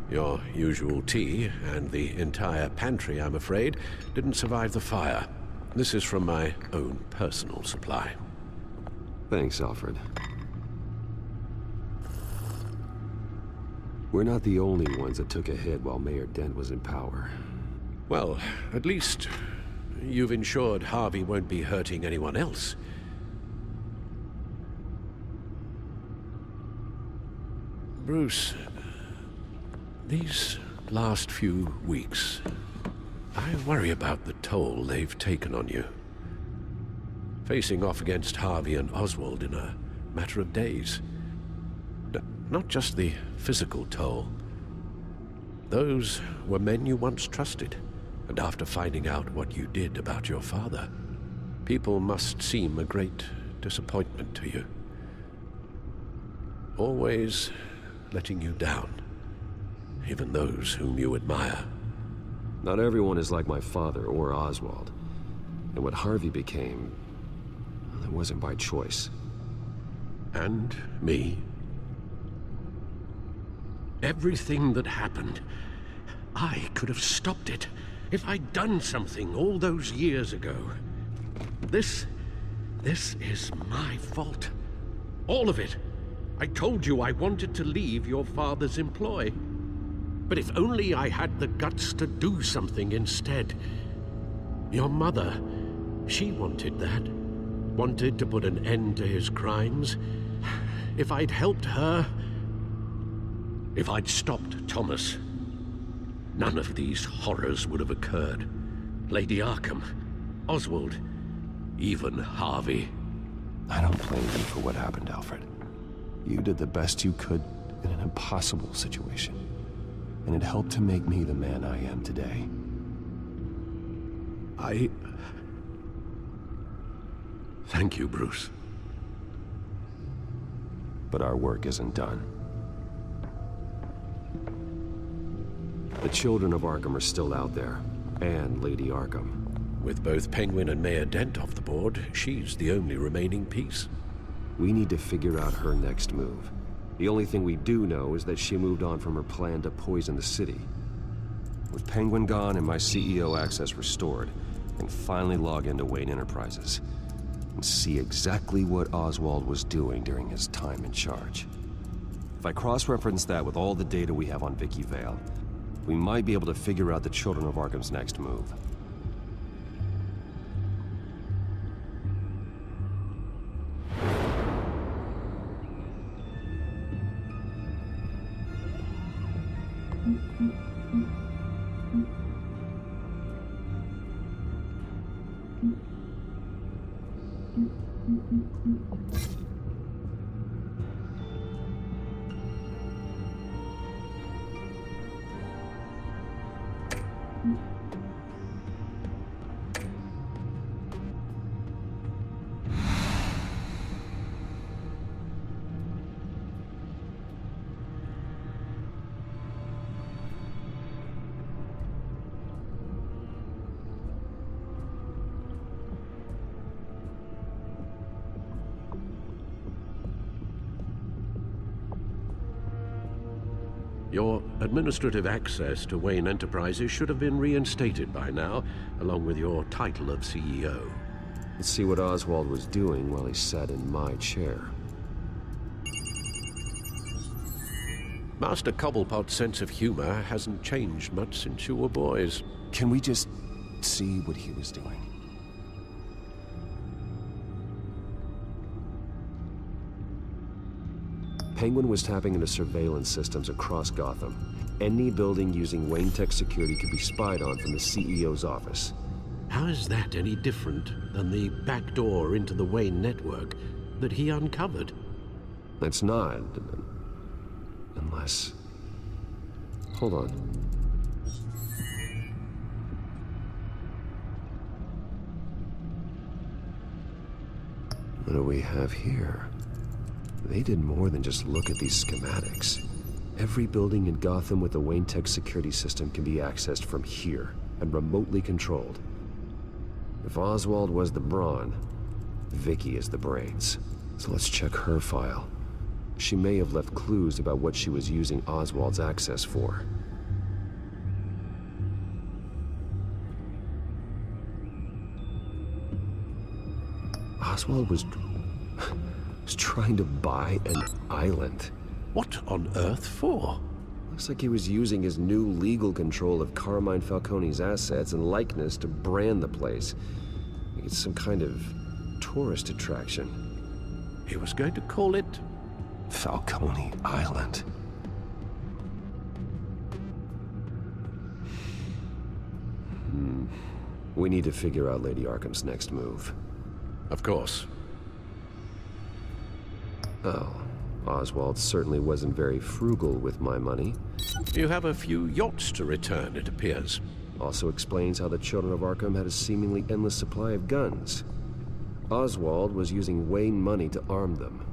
Your usual tea and the entire pantry, I'm afraid, didn't survive the fire. This is from my own personal supply. Thanks, Alfred. We're not the only ones that took a hit while Mayor Dent was in power. Well, at least you've ensured Harvey won't be hurting anyone else. Bruce, these last few weeks, I worry about the toll they've taken on you. Facing off against Harvey and Oswald in a matter of days. Not just the physical toll. Those were men you once trusted, and after finding out what you did about your father, people must seem a great disappointment to you. Always letting you down, even those whom you admire. Not everyone is like my father or Oswald. And what Harvey became, well, it wasn't by choice. And me. Everything that happened, I could have stopped it if I'd done something all those years ago. This is my fault. All of it. I told you I wanted to leave your father's employ. But if only I had the guts to do something instead. Your mother, she wanted that. Wanted to put an end to his crimes. If I'd helped her, if I'd stopped Thomas, none of these horrors would have occurred. Lady Arkham, Oswald, even Harvey. I don't blame you for what happened, Alfred. You did the best you could in an impossible situation. And it helped to make me the man I am today. Thank you, Bruce. But our work isn't done. The children of Arkham are still out there, and Lady Arkham. With both Penguin and Mayor Dent off the board, she's the only remaining piece. We need to figure out her next move. The only thing we do know is that she moved on from her plan to poison the city. With Penguin gone and my CEO access restored, I can finally log into Wayne Enterprises and see exactly what Oswald was doing during his time in charge. If I cross-reference that with all the data we have on Vicky Vale, we might be able to figure out the Children of Arkham's next move. Your administrative access to Wayne Enterprises should have been reinstated by now, along with your title of CEO. Let's see what Oswald was doing while he sat in my chair. Master Cobblepot's sense of humor hasn't changed much since you were boys. Can we just see what he was doing? Penguin was tapping into surveillance systems across Gotham. Any building using Wayne Tech security could be spied on from the CEO's office. How is that any different than the back door into the Wayne network that he uncovered? It's not. Unless... Hold on. What do we have here? They did more than just look at these schematics. Every building in Gotham with a Wayne Tech security system can be accessed from here and remotely controlled. If Oswald was the brawn, Vicky is the brains. So let's check her file. She may have left clues about what she was using Oswald's access for. Oswald was trying to buy an island. What on earth for? Looks like he was using his new legal control of Carmine Falcone's assets and likeness to brand the place. Like it's some kind of tourist attraction. He was going to call it Falcone Island. We need to figure out Lady Arkham's next move. Of course. Oh, Oswald certainly wasn't very frugal with my money. You have a few yachts to return, it appears. Also explains how the children of Arkham had a seemingly endless supply of guns. Oswald was using Wayne money to arm them.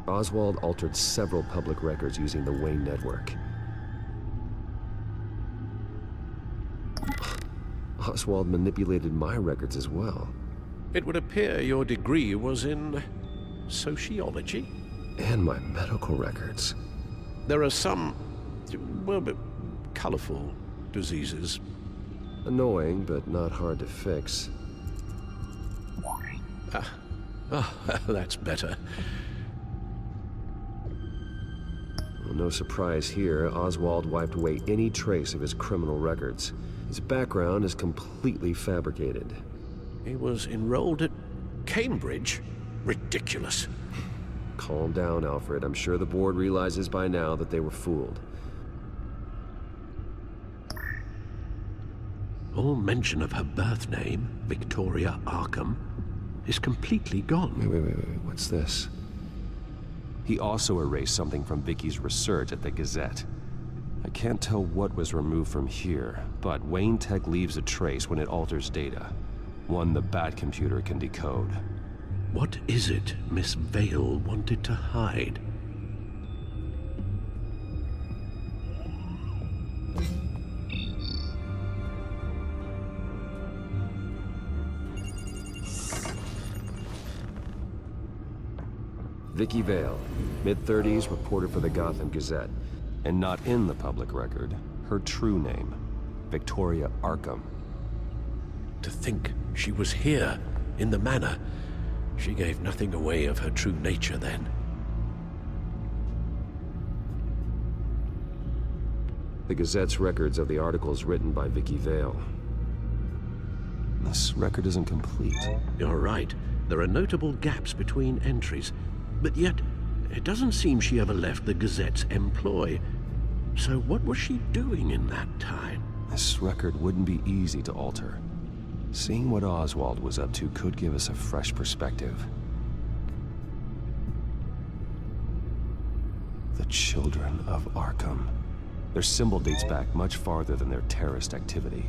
Oswald altered several public records using the Wayne network. Oswald manipulated my records as well. It would appear your degree was in sociology? And my medical records. There are some, well, colorful diseases. Annoying, but not hard to fix. That's better. Well, no surprise here, Oswald wiped away any trace of his criminal records. His background is completely fabricated. He was enrolled at Cambridge? Ridiculous. Calm down, Alfred. I'm sure the board realizes by now that they were fooled. All mention of her birth name, Victoria Arkham, is completely gone. Wait. What's this? He also erased something from Vicky's research at the Gazette. I can't tell what was removed from here, but Wayne Tech leaves a trace when it alters data. One the Bat computer can decode. What is it Miss Vale wanted to hide? Vicky Vale, mid-30s, reporter for the Gotham Gazette. And not in the public record, her true name, Victoria Arkham. To think she was here, in the manor. She gave nothing away of her true nature then. The Gazette's records of the articles written by Vicky Vale. This record isn't complete. You're right. There are notable gaps between entries. But yet, it doesn't seem she ever left the Gazette's employ. So what was she doing in that time? This record wouldn't be easy to alter. Seeing what Oswald was up to could give us a fresh perspective. The Children of Arkham. Their symbol dates back much farther than their terrorist activity.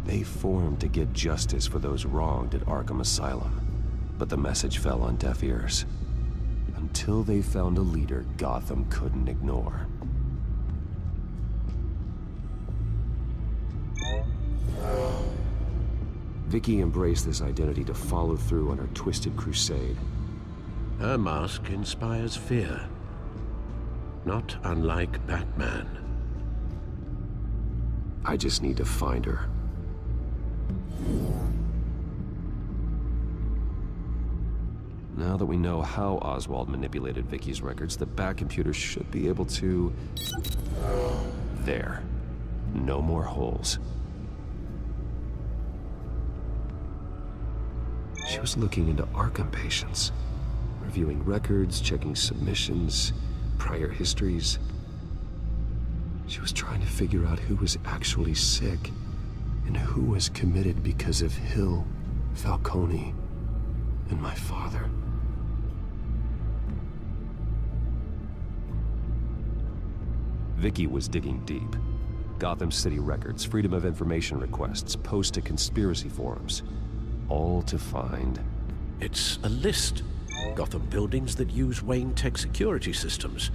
They formed to get justice for those wronged at Arkham Asylum. But the message fell on deaf ears. Until they found a leader Gotham couldn't ignore. Vicky embraced this identity to follow through on her twisted crusade. Her mask inspires fear. Not unlike Batman. I just need to find her. Now that we know how Oswald manipulated Vicky's records, the Bat computer should be able to... There. No more holes. She was looking into Arkham patients, reviewing records, checking submissions, prior histories. She was trying to figure out who was actually sick and who was committed because of Hill, Falcone, and my father. Vicky was digging deep. Gotham City records, Freedom of Information requests, posts to conspiracy forums. All to find... It's a list. Gotham buildings that use Wayne Tech security systems.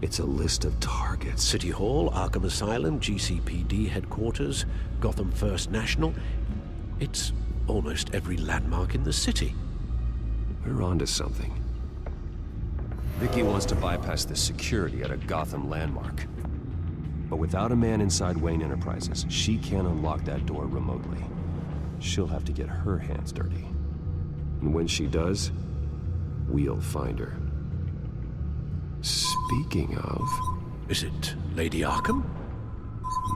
It's a list of targets. City Hall, Arkham Asylum, GCPD headquarters, Gotham First National. It's almost every landmark in the city. We're onto something. Vicky wants to bypass the security at a Gotham landmark. But without a man inside Wayne Enterprises, she can't unlock that door remotely. She'll have to get her hands dirty. And when she does, we'll find her. Speaking of... Is it Lady Arkham?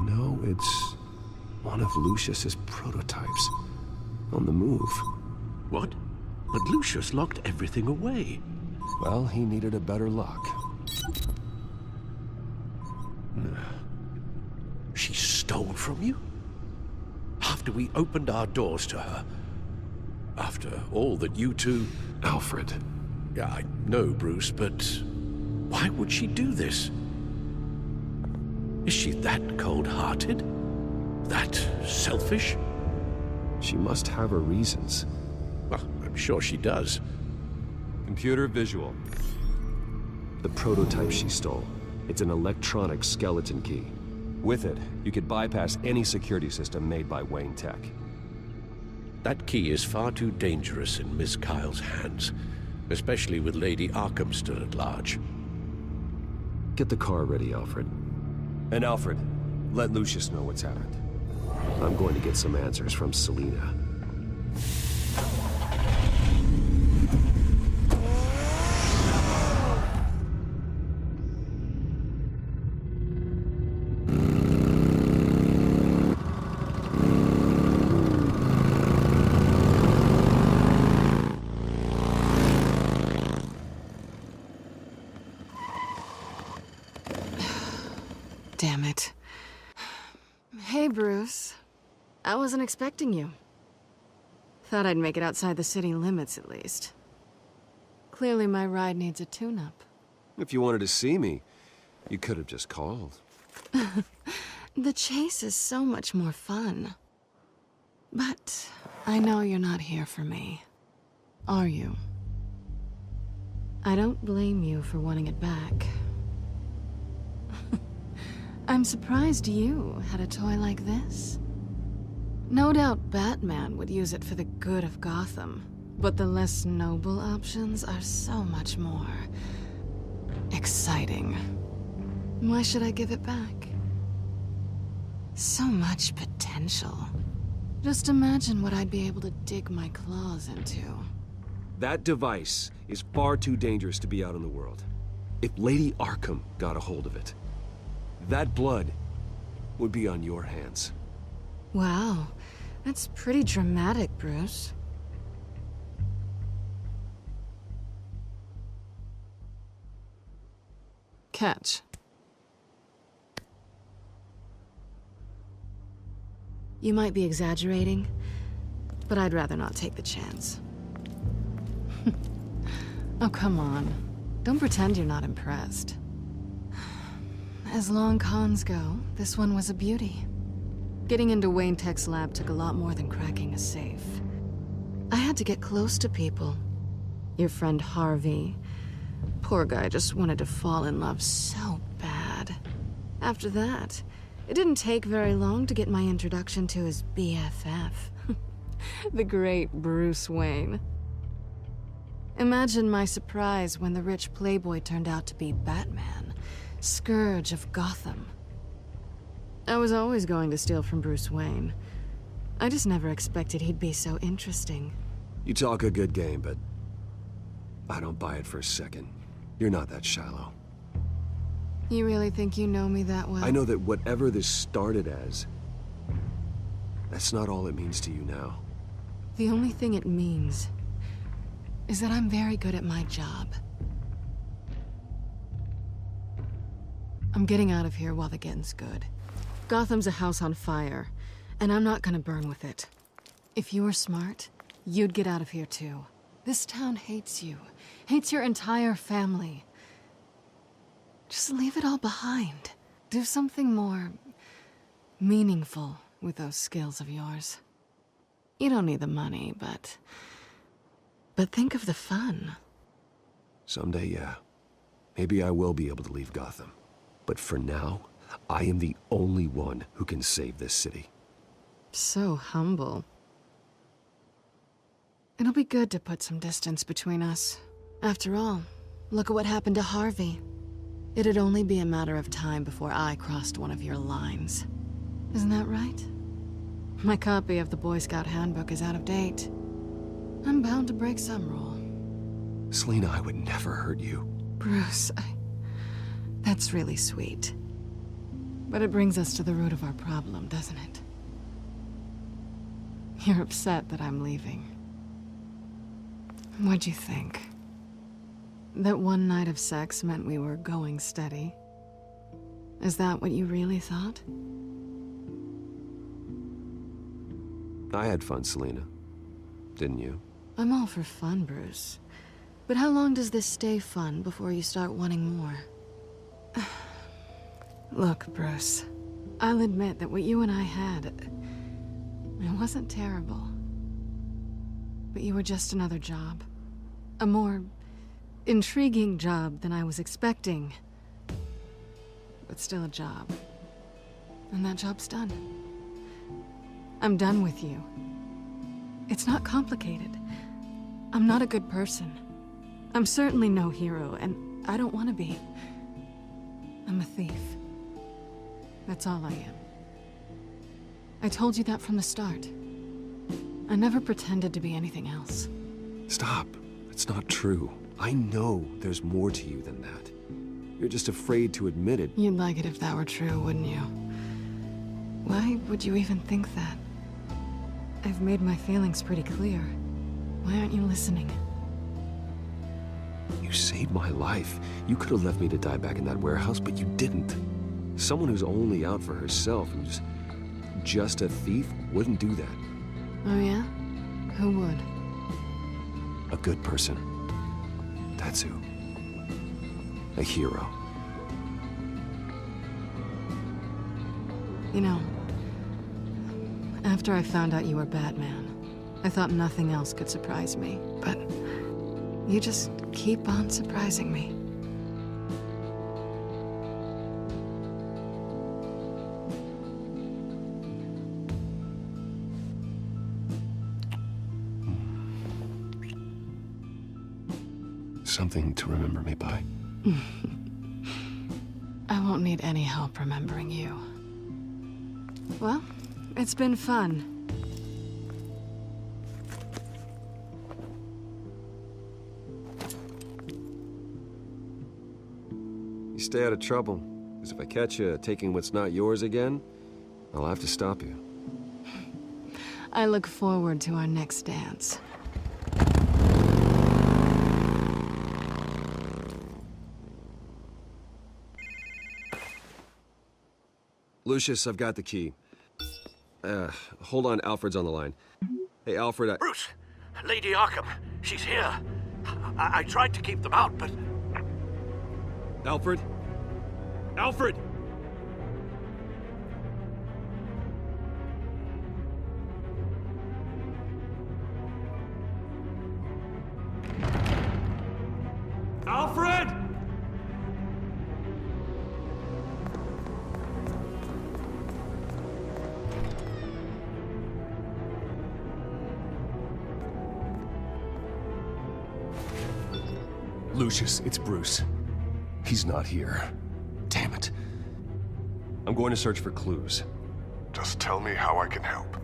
No, it's one of Lucius's prototypes. On the move. What? But Lucius locked everything away. Well, he needed a better lock. She stole from you? After we opened our doors to her? After all that you two... Alfred. Yeah, I know, Bruce, but why would she do this? Is she that cold-hearted? That selfish? She must have her reasons. Well, I'm sure she does. Computer visual. The prototype she stole. It's an electronic skeleton key. With it, you could bypass any security system made by Wayne Tech. That key is far too dangerous in Miss Kyle's hands, especially with Lady Arkham still at large. Get the car ready, Alfred. And Alfred, let Lucius know what's happened. I'm going to get some answers from Selina. Damn it. Hey, Bruce. I wasn't expecting you. Thought I'd make it outside the city limits, at least. Clearly my ride needs a tune-up. If you wanted to see me, you could have just called. The chase is so much more fun. But I know you're not here for me. Are you? I don't blame you for wanting it back. I'm surprised you had a toy like this. No doubt Batman would use it for the good of Gotham, but the less noble options are so much more exciting. Why should I give it back? So much potential. Just imagine what I'd be able to dig my claws into. That device is far too dangerous to be out in the world. If Lady Arkham got a hold of it, that blood would be on your hands. Wow, that's pretty dramatic, Bruce. Catch. You might be exaggerating, but I'd rather not take the chance. Oh, come on. Don't pretend you're not impressed. As long cons go, this one was a beauty. Getting into Wayne Tech's lab took a lot more than cracking a safe. I had to get close to people. Your friend Harvey. Poor guy just wanted to fall in love so bad. After that, it didn't take very long to get my introduction to his BFF. The great Bruce Wayne. Imagine my surprise when the rich playboy turned out to be Batman, Scourge of Gotham. I was always going to steal from Bruce Wayne. I just never expected he'd be so interesting. You talk a good game, but I don't buy it for a second. You're not that shallow. You really think you know me that well? I know that whatever this started as, that's not all it means to you now. The only thing it means is that I'm very good at my job. I'm getting out of here while the getting's good. Gotham's a house on fire, and I'm not gonna burn with it. If you were smart, you'd get out of here too. This town hates you, hates your entire family. Just leave it all behind. Do something more meaningful with those skills of yours. You don't need the money, but think of the fun. Someday, yeah. Maybe I will be able to leave Gotham. But for now, I am the only one who can save this city. So humble. It'll be good to put some distance between us. After all, look at what happened to Harvey. It'd only be a matter of time before I crossed one of your lines. Isn't that right? My copy of the Boy Scout Handbook is out of date. I'm bound to break some rule. Selina, I would never hurt you. Bruce, that's really sweet. But it brings us to the root of our problem, doesn't it? You're upset that I'm leaving. What'd you think? That one night of sex meant we were going steady? Is that what you really thought? I had fun, Selina. Didn't you? I'm all for fun, Bruce. But how long does this stay fun before you start wanting more? Look, Bruce. I'll admit that what you and I had... it wasn't terrible. But you were just another job. A more intriguing job than I was expecting. But still a job. And that job's done. I'm done with you. It's not complicated. I'm not a good person. I'm certainly no hero, and I don't want to be. I'm a thief. That's all I am. I told you that from the start. I never pretended to be anything else. Stop. It's not true. I know there's more to you than that. You're just afraid to admit it. You'd like it if that were true, wouldn't you? Why would you even think that? I've made my feelings pretty clear. Why aren't you listening? You saved my life. You could have left me to die back in that warehouse, but you didn't. Someone who's only out for herself, who's just a thief, wouldn't do that. Oh yeah? Who would? A good person. That's who. A hero. You know, after I found out you were Batman, I thought nothing else could surprise me. But you just keep on surprising me. Something to remember me by. I won't need any help remembering you. Well, it's been fun. You stay out of trouble, because if I catch you taking what's not yours again, I'll have to stop you. I look forward to our next dance. Lucius, I've got the key. Hold on, Alfred's on the line. Hey, Alfred, Bruce! Lady Arkham, she's here. I tried to keep them out, but... Alfred? Alfred! Alfred! Lucius, it's Bruce. He's not here. Damn it. I'm going to search for clues. Just tell me how I can help.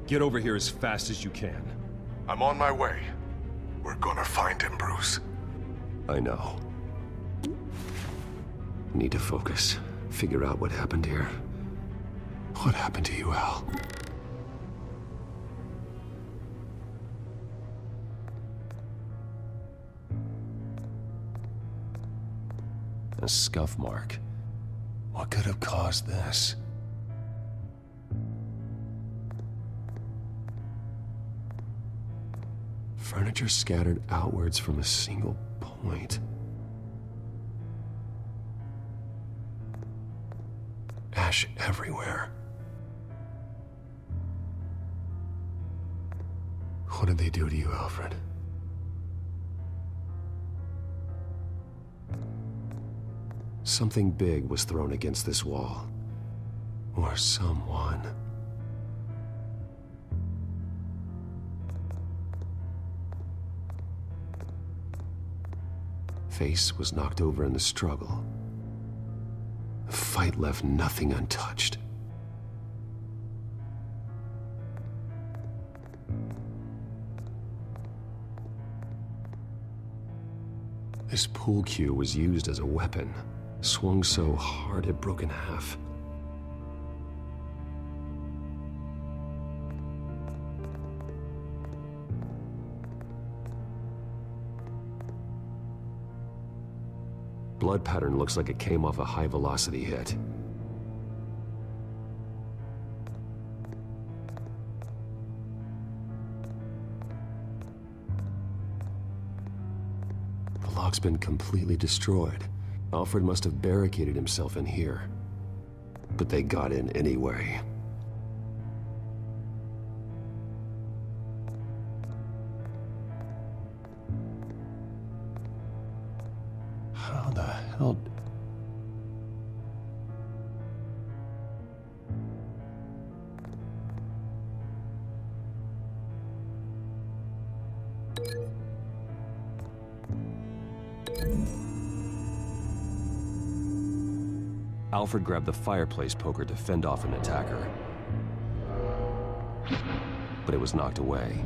Get over here as fast as you can. I'm on my way. We're gonna find him, Bruce. I know. Need to focus. Figure out what happened here. What happened to you, Al? A scuff mark. What could have caused this? Furniture scattered outwards from a single point. Ash everywhere. What did they do to you, Alfred? Something big was thrown against this wall. Or someone. face was knocked over in the struggle. The fight left nothing untouched. This pool cue was used as a weapon, swung so hard it broke in half. Blood pattern looks like it came off a high-velocity hit. The lock's been completely destroyed. Alfred must have barricaded himself in here. But they got in anyway. How the hell... Alfred grabbed the fireplace poker to fend off an attacker. But it was knocked away.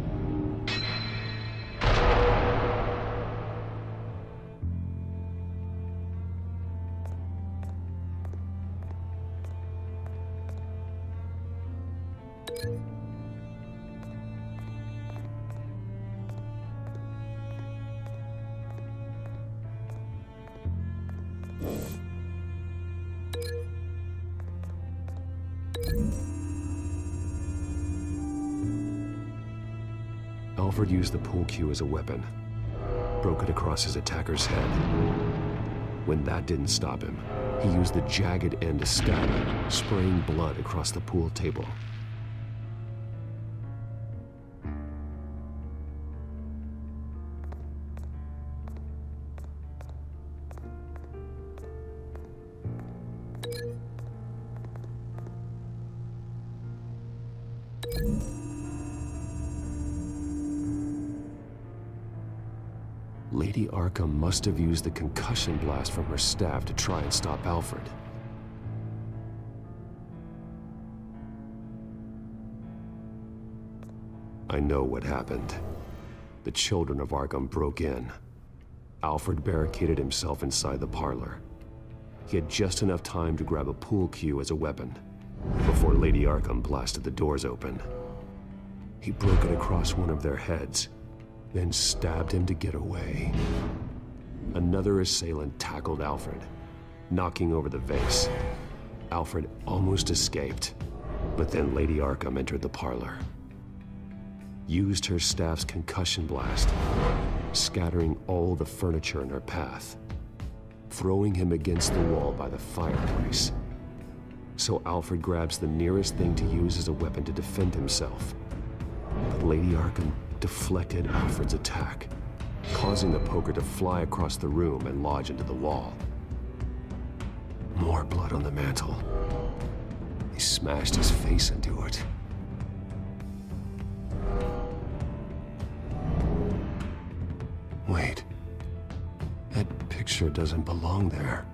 Alfred used the pool cue as a weapon, broke it across his attacker's head. When that didn't stop him, he used the jagged end to stab him, spraying blood across the pool table. Lady Arkham must have used the concussion blast from her staff to try and stop Alfred. I know what happened. The children of Arkham broke in. Alfred barricaded himself inside the parlor. He had just enough time to grab a pool cue as a weapon before Lady Arkham blasted the doors open. He broke it across one of their heads, then stabbed him to get away. Another assailant tackled Alfred, knocking over the vase. Alfred almost escaped, but then Lady Arkham entered the parlor. Used her staff's concussion blast, scattering all the furniture in her path, throwing him against the wall by the fireplace. So Alfred grabs the nearest thing to use as a weapon to defend himself. But Lady Arkham deflected Alfred's attack, causing the poker to fly across the room and lodge into the wall. More blood on the mantel. He smashed his face into it. Wait. That picture doesn't belong there.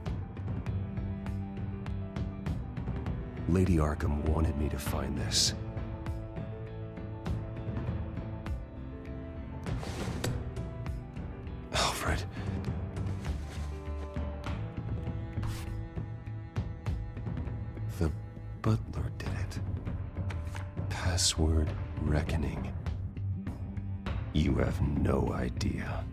Lady Arkham wanted me to find this. Alfred. The butler did it. Password reckoning. You have no idea.